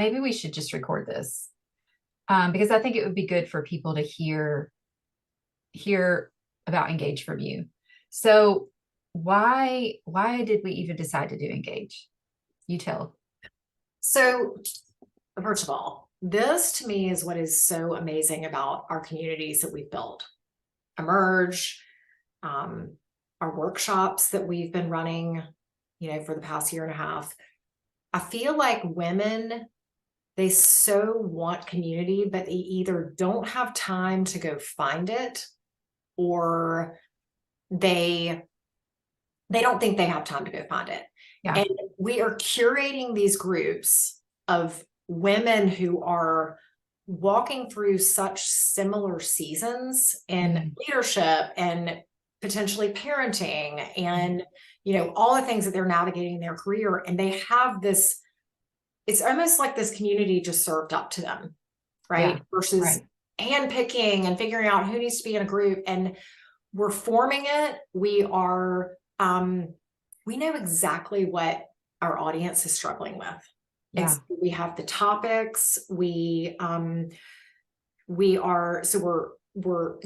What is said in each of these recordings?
Maybe we should just record this, because I think it would be good for people to hear about Engage from you. So why did we even decide to do Engage? You tell. So, first of all, this to me is what is so amazing about our communities that we've built. Emerge, our workshops that we've been running, for the past year and a half. I feel like women, they so want community, but they either don't have time to go find it, or they don't think they have time to go find it. Yeah. And we are curating these groups of women who are walking through such similar seasons in leadership and potentially parenting and, all the things that they're navigating in their career. And they have this, it's almost like this community just served up to them, right? Yeah, Versus right. handpicking and figuring out who needs to be in a group. And we're forming it. We are, we know exactly what our audience is struggling with. Yeah. And so we have the topics. We're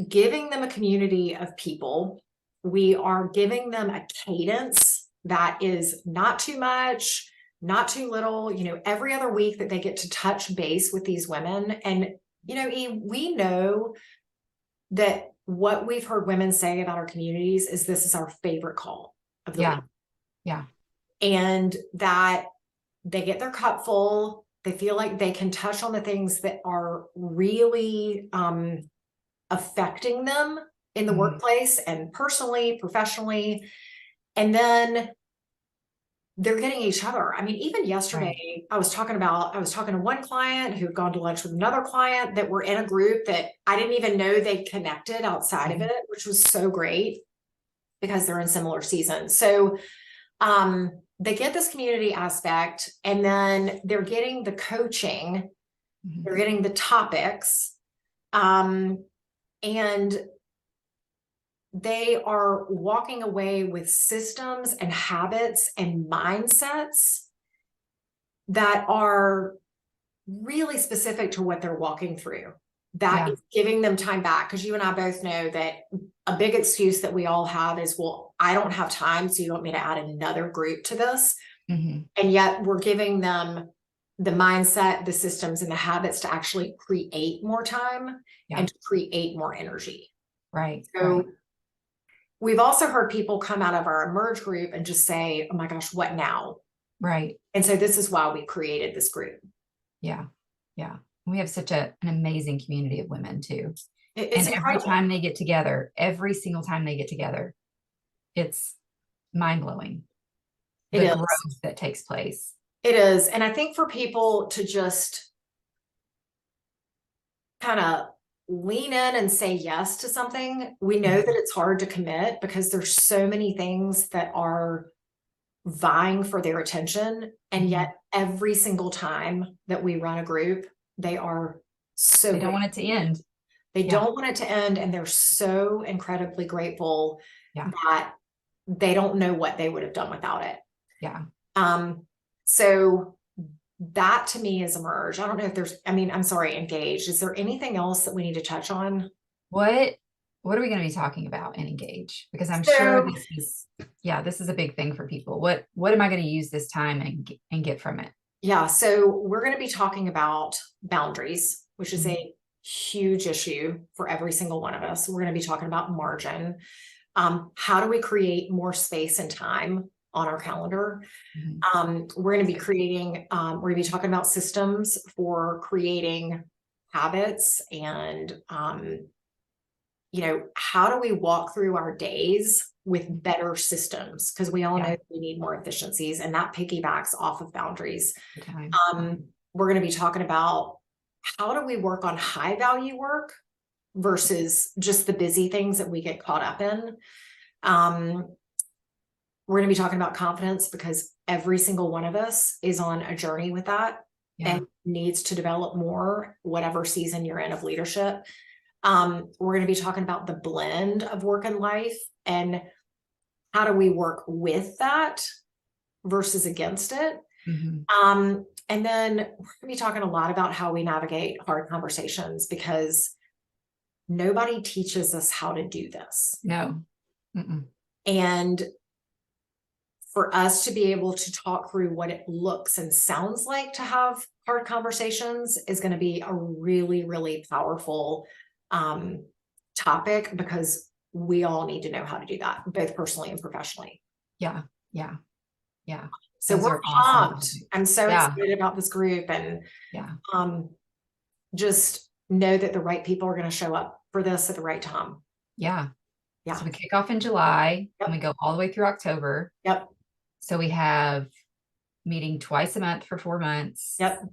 giving them a community of people. We are giving them a cadence that is not too much, not too little, every other week that they get to touch base with these women. And, we know that what we've heard women say about our communities is this is our favorite call of the week. Yeah. And that they get their cup full. They feel like they can touch on the things that are really affecting them in the workplace and personally, professionally. And then they're getting each other. I mean, even yesterday, I was talking to one client who had gone to lunch with another client that were in a group that I didn't even know they connected outside of it, which was so great because they're in similar seasons. So they get this community aspect, and then they're getting the coaching, they're getting the topics, and they are walking away with systems and habits and mindsets that are really specific to what they're walking through. That is giving them time back. Because you and I both know that a big excuse that we all have is, well, I don't have time, so you want me to add another group to this. And yet we're giving them the mindset, the systems, and the habits to actually create more time and to create more energy. Right. So we've also heard people come out of our Emerge group and just say, oh my gosh, what now? Right. And so this is why we created this group. Yeah. Yeah. We have such an amazing community of women too. It's and every time they get together, every single time they get together, it's mind-blowing. The growth that takes place. It is. And I think for people to just kind of lean in and say yes to something, we know that it's hard to commit because there's so many things that are vying for their attention. And yet every single time that we run a group, they are so they don't want it to end. They don't want it to end. And they're so incredibly grateful that they don't know what they would have done without it. Yeah. So that to me is Emerge. I don't know if there's, I'm sorry, Engage. Is there anything else that we need to touch on? What are we going to be talking about in Engage? Because I'm sure this is a big thing for people. What am I going to use this time and get from it? Yeah. So we're going to be talking about boundaries, which is a huge issue for every single one of us. We're going to be talking about margin. How do we create more space and time on our calendar? We're going to be we're going to be talking about systems for creating habits and, how do we walk through our days with better systems? Because we all know we need more efficiencies, and that piggybacks off of boundaries. We're going to be talking about how do we work on high value work versus just the busy things that we get caught up in. We're going to be talking about confidence because every single one of us is on a journey with that and needs to develop more, whatever season you're in of leadership. We're going to be talking about the blend of work and life and how do we work with that versus against it. And then we're gonna be talking a lot about how we navigate hard conversations, because nobody teaches us how to do this. No. Mm-mm. And for us to be able to talk through what it looks and sounds like to have hard conversations is going to be a really, really powerful topic, because we all need to know how to do that, both personally and professionally. Yeah. Yeah. Yeah. So Those we're are awesome pumped. topics. I'm so Yeah. excited about this group, and Yeah. just know that the right people are going to show up for this at the right time. Yeah. Yeah. So we kick off in July Yep. and we go all the way through October. Yep. So we have meeting twice a month for 4 months. Yep.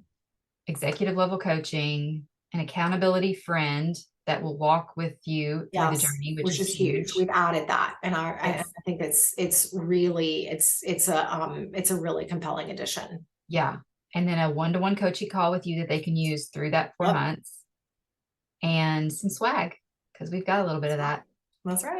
Executive level coaching, an accountability friend that will walk with you through the Yes, journey, which is huge. We've added that, and I Yes. think it's really it's a really compelling addition. Yeah. And then a one-to-one coaching call with you that they can use through that 4 Yep. months, and some swag, because we've got a little bit of that. That's right.